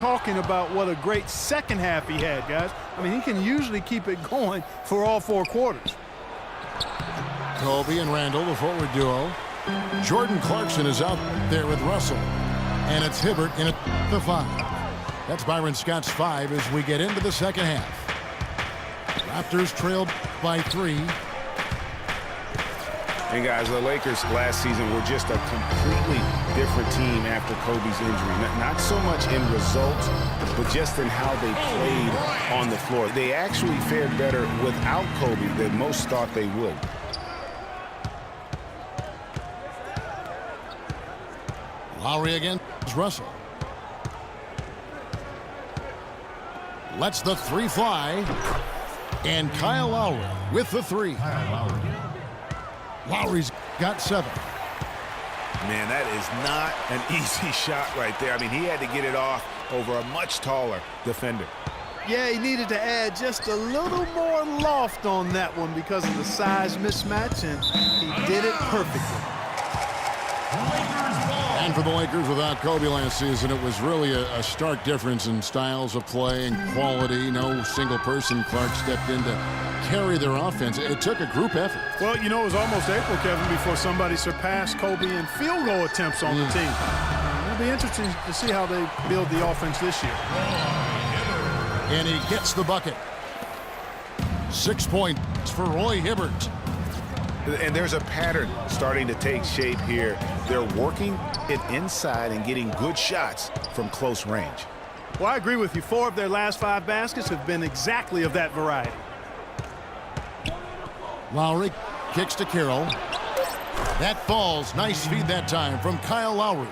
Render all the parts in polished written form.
talking about what a great second half he had, guys. I mean, he can usually keep it going for all 4 quarters. Kobe and Randall, the forward duo. Jordan Clarkson is out there with Russell. And it's Hibbert in at the 5. That's Byron Scott's 5 as we get into the second half. Raptors trailed by 3. And guys, the Lakers last season were just a completely different team after Kobe's injury. Not so much in results, but just in how they played on the floor. They actually fared better without Kobe than most thought they would. Lowry against Russell. Lets the 3 fly. And Kyle Lowry with the 3. Lowry's got 7. Man, that is not an easy shot right there. I mean, he had to get it off over a much taller defender. Yeah, he needed to add just a little more loft on that one because of the size mismatch, and he did it perfectly. And for the Lakers, without Kobe last season, it was really a stark difference in styles of play and quality. No single person. Clark stepped in to carry their offense. It took a group effort. Well, you know, it was almost April, Kevin, before somebody surpassed Kobe in field goal attempts on the team. It'll be interesting to see how they build the offense this year. And he gets the bucket. 6 points for Roy Hibbert. And there's a pattern starting to take shape here. They're working it inside and getting good shots from close range. Well, I agree with you. 4 of their last 5 baskets have been exactly of that variety. Lowry kicks to Carroll. That falls. Nice feed that time from Kyle Lowry.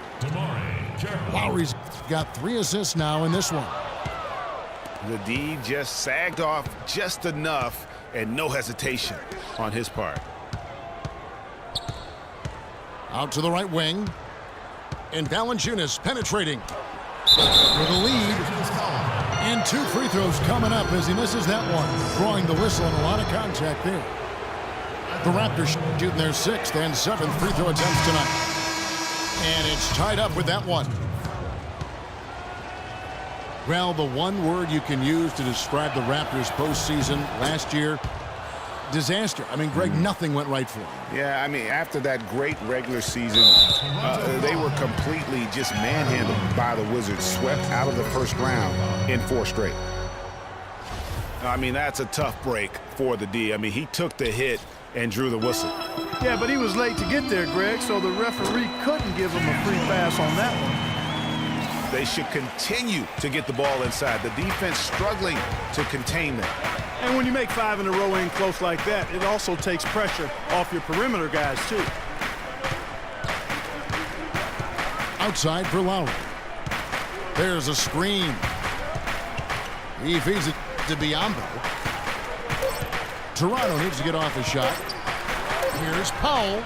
Lowry's got 3 assists now in this one. The D just sagged off just enough and no hesitation on his part. Out to the right wing. And Valanciunas penetrating. With a lead. And 2 free throws coming up as he misses that one. Drawing the whistle and a lot of contact there. The Raptors shooting their 6th and 7th free throw attempts tonight. And it's tied up with that one. Well, the one word you can use to describe the Raptors postseason last year, disaster. I mean, Greg, nothing went right for them. Yeah, I mean, after that great regular season, they were completely just manhandled by the Wizards, swept out of the first round in 4 straight. I mean, that's a tough break for the D. I mean, he took the hit and drew the whistle. Yeah, but he was late to get there, Greg, so the referee couldn't give him a free pass on that one. They should continue to get the ball inside. The defense struggling to contain them. And when you make 5 in a row in close like that, it also takes pressure off your perimeter guys, too. Outside for Lowry. There's a screen. He feeds it to Biyombo. Toronto needs to get off a shot. Here's Powell.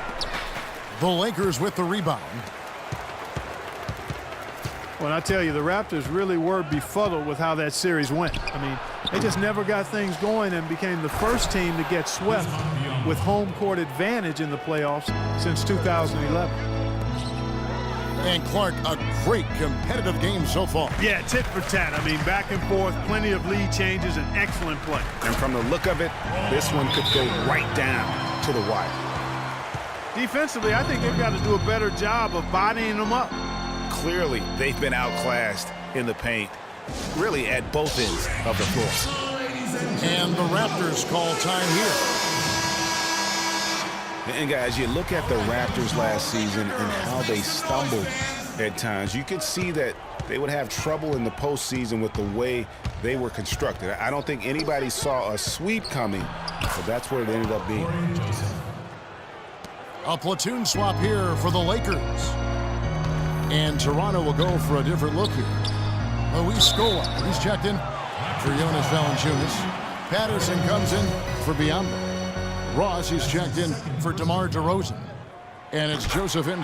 The Lakers with the rebound. Well, I tell you, the Raptors really were befuddled with how that series went. I mean, they just never got things going and became the first team to get swept with home court advantage in the playoffs since 2011. And Clark, a great competitive game so far. Yeah, tit for tat. I mean, back and forth, plenty of lead changes, and excellent play. And from the look of it, this one could go right down to the wire. Defensively, I think they've got to do a better job of bodying them up. Clearly, they've been outclassed in the paint, really at both ends of the floor. And the Raptors call time here. And guys, you look at the Raptors last season and how they stumbled at times. You could see that they would have trouble in the postseason with the way they were constructed. I don't think anybody saw a sweep coming, but that's what it ended up being. A platoon swap here for the Lakers. And Toronto will go for a different look here. Luis Scola, he's checked in for Jonas Valanciunas. Patterson comes in for Biyombo. Ross, he's checked in for DeMar DeRozan. And it's Joseph in for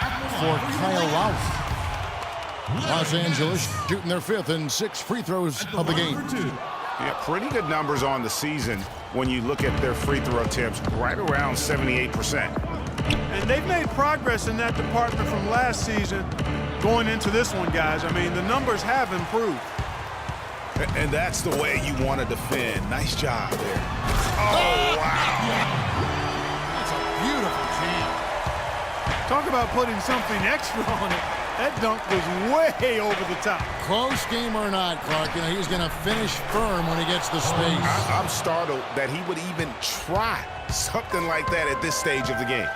Kyle Lowry. Los Angeles shooting their 5th and 6th free throws of the game. Yeah, pretty good numbers on the season when you look at their free throw attempts, right around 78%. And they've made progress in that department from last season going into this one, guys. I mean, the numbers have improved. And that's the way you want to defend. Nice job there. Oh, wow. That's a beautiful jam. Talk about putting something extra on it. That dunk was way over the top. Close game or not, Clark, he's going to finish firm when he gets the space. I'm startled that he would even try something like that at this stage of the game.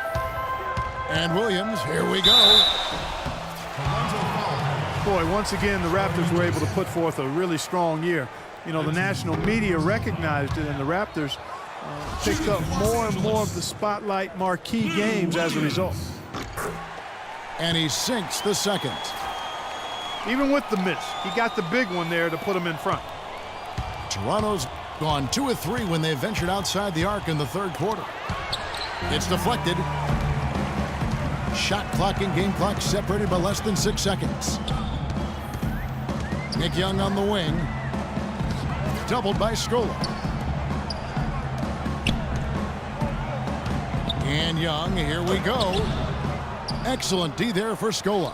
And Williams, here we go. Boy, once again, the Raptors were able to put forth a really strong year. You know, the national media recognized it, and the Raptors picked up more and more of the spotlight marquee games as a result. And he sinks the second. Even with the miss, he got the big one there to put him in front. Toronto's gone 2 of 3 when they ventured outside the arc in the third quarter. It's deflected. Shot clock and game clock separated by less than 6 seconds. Nick Young on the wing. Doubled by Scola. And Young, here we go. Excellent D there for Scola.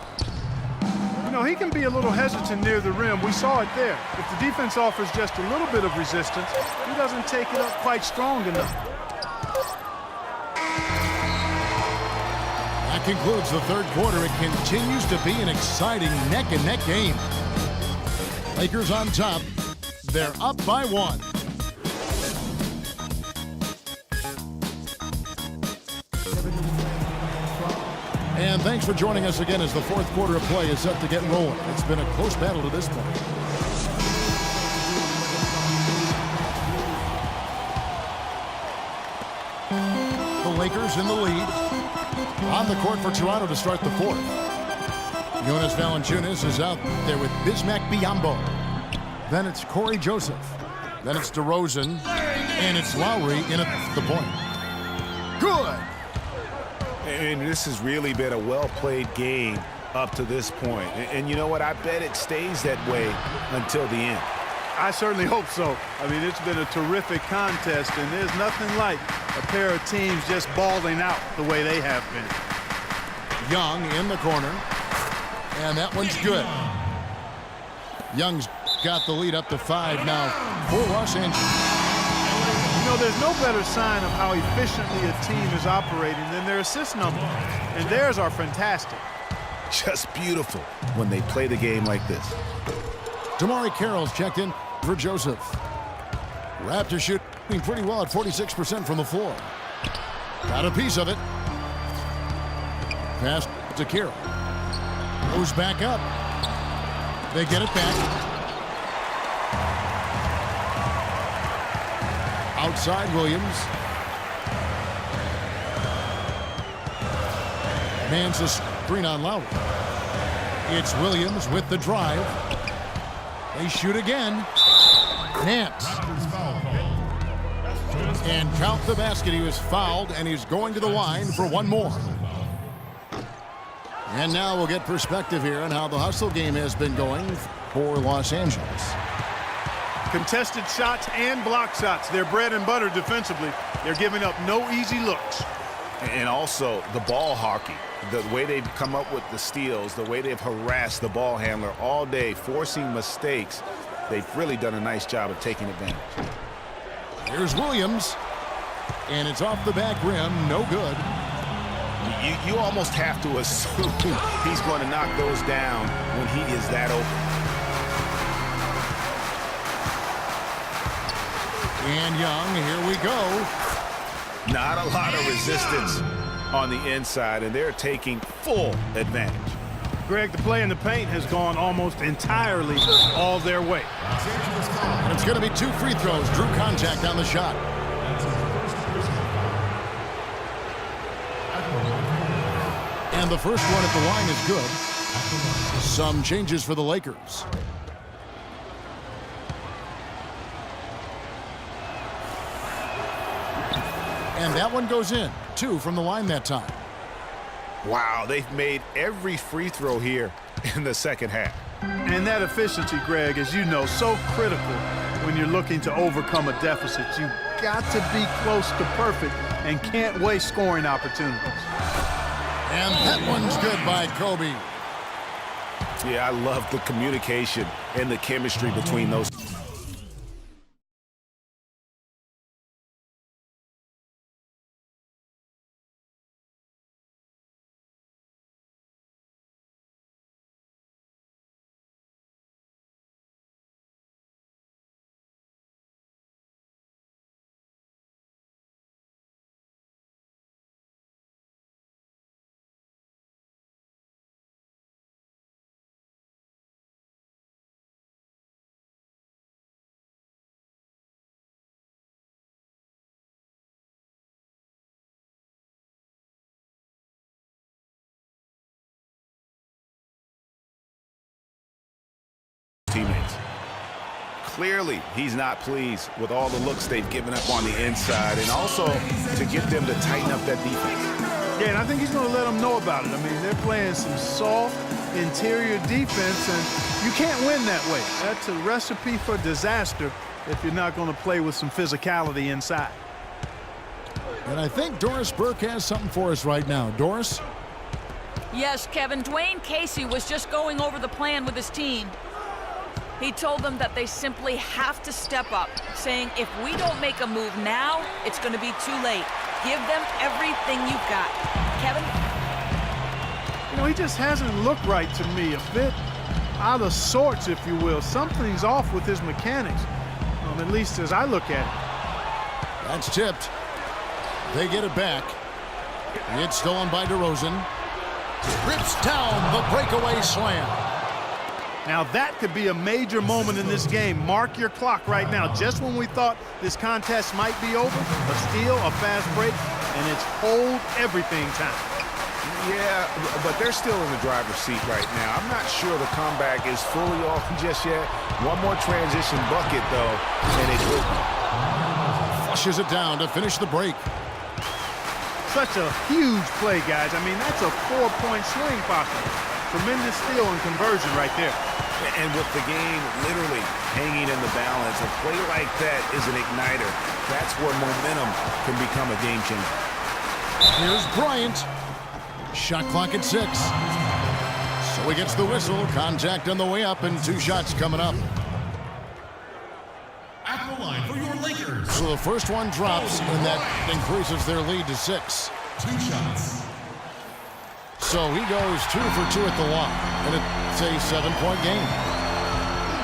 You know, he can be a little hesitant near the rim. We saw it there. If the defense offers just a little bit of resistance, he doesn't take it up quite strong enough. That concludes the third quarter. It continues to be an exciting neck-and-neck game. Lakers on top. They're up by 1. And thanks for joining us again as the fourth quarter of play is set to get rolling. It's been a close battle to this point. The Lakers in the lead. On the court for Toronto to start the fourth. Jonas Valanciunas is out there with Bismack Biyombo. Then it's Corey Joseph. Then it's DeRozan. And it's Lowry in at the point. Good. And this has really been a well-played game up to this point. And you know what? I bet it stays that way until the end. I certainly hope so. I mean, it's been a terrific contest, and there's nothing like a pair of teams just balling out the way they have been. Young in the corner. And that one's good. Young's got the lead up to 5 now for Los Angeles. You know, there's no better sign of how efficiently a team is operating than their assist number. And theirs are fantastic. Just beautiful when they play the game like this. Damari Carroll's checked in for Joseph. Raptors shooting pretty well at 46% from the floor. Got a piece of it. Pass to Carroll. Goes back up. They get it back. Outside Williams. Mans the screen on Lowry. It's Williams with the drive. They shoot again. Can't. And count the basket. He was fouled, and he's going to the line for one more. And now we'll get perspective here on how the hustle game has been going for Los Angeles. Contested shots and block shots. They're bread and butter defensively. They're giving up no easy looks. And also the ball hockey. The way they've come up with the steals, the way they've harassed the ball handler all day, forcing mistakes. They've really done a nice job of taking advantage. Here's Williams. And it's off the back rim. No good. You almost have to assume he's going to knock those down when he is that open. And Young, here we go. Not a lot of resistance on the inside, and they're taking full advantage. Greg, the play in the paint has gone almost entirely all their way. And it's going to be 2 free throws. Drew contact on the shot. And the first one at the line is good. Some changes for the Lakers. And that one goes in. 2 from the line that time. Wow, they've made every free throw here in the second half. And that efficiency, Greg, as you know, so critical when you're looking to overcome a deficit. You've got to be close to perfect and can't waste scoring opportunities. And that one's good by Kobe. Yeah, I love the communication and the chemistry between those. Clearly, he's not pleased with all the looks they've given up on the inside, and also to get them to tighten up that defense. Yeah, and I think he's going to let them know about it. I mean, they're playing some soft interior defense, and you can't win that way. That's a recipe for disaster if you're not going to play with some physicality inside. And I think Doris Burke has something for us right now. Doris? Yes, Kevin. Dwayne Casey was just going over the plan with his team. He told them that they simply have to step up, saying if we don't make a move now, it's going to be too late. Give them everything you've got. Kevin? You know, he just hasn't looked right to me. A bit out of sorts, if you will. Something's off with his mechanics, at least as I look at it. That's tipped. They get it back. It's stolen by DeRozan. Rips down the breakaway slam. Now that could be a major moment in this game. Mark your clock right now. Just when we thought this contest might be over, a steal, a fast break, and it's hold everything time. Yeah, but they're still in the driver's seat right now. I'm not sure the comeback is fully off just yet. One more transition bucket, though, and it will. Flushes it down to finish the break. Such a huge play, guys. I mean, that's a 4-point swing possible. Tremendous steal and conversion right there. And with the game literally hanging in the balance, a play like that is an igniter. That's where momentum can become a game changer. Here's Bryant. Shot clock at 6. So he gets the whistle. Contact on the way up and 2 shots coming up. At the line for your Lakers. So the first one drops, and that increases their lead to 6. 2 shots. So he goes 2 for 2 at the line, and it's a 7-point game.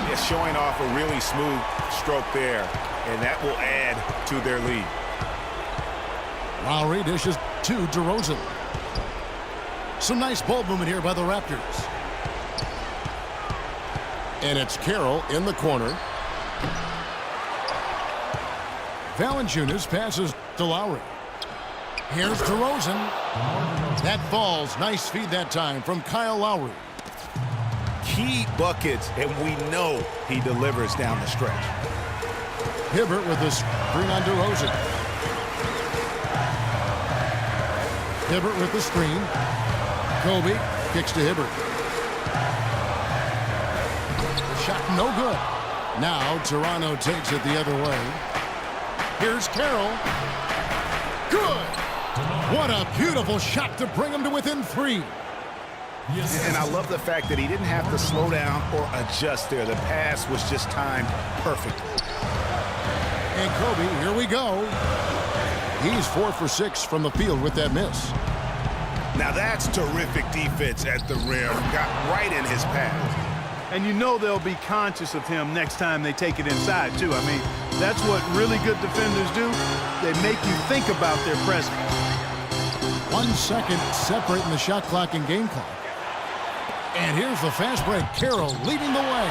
Yeah, showing off a really smooth stroke there, and that will add to their lead. Lowry dishes to DeRozan. Some nice ball movement here by the Raptors. And it's Carroll in the corner. Valanciunas passes to Lowry. Here's DeRozan. That falls. Nice feed that time from Kyle Lowry. Key buckets, and we know he delivers down the stretch. Hibbert with the screen on DeRozan. Hibbert with the screen. Kobe kicks to Hibbert. Shot no good. Now Toronto takes it the other way. Here's Carroll. Good. What a beautiful shot to bring him to within 3. Yes. And I love the fact that he didn't have to slow down or adjust there. The pass was just timed perfectly. And Kobe, here we go. He's 4 for 6 from the field with that miss. Now that's terrific defense at the rim. Got right in his path. And you know they'll be conscious of him next time they take it inside, too. I mean, that's what really good defenders do. They make you think about their presence. 1 second separating the shot clock and game clock. And here's the fast break. Carroll leading the way.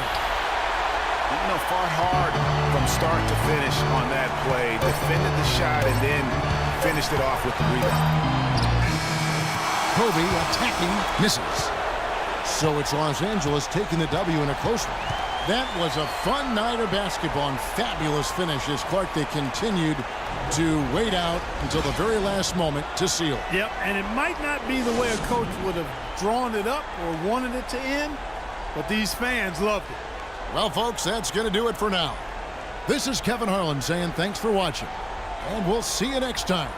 You know, fought hard from start to finish on that play. Defended the shot and then finished it off with the rebound. Kobe attacking, misses. So it's Los Angeles taking the W in a close one. That was a fun night of basketball and fabulous finish as Clark, they continued to wait out until the very last moment to seal. Yep, and it might not be the way a coach would have drawn it up or wanted it to end, but these fans loved it. Well, folks, that's going to do it for now. This is Kevin Harlan saying thanks for watching, and we'll see you next time.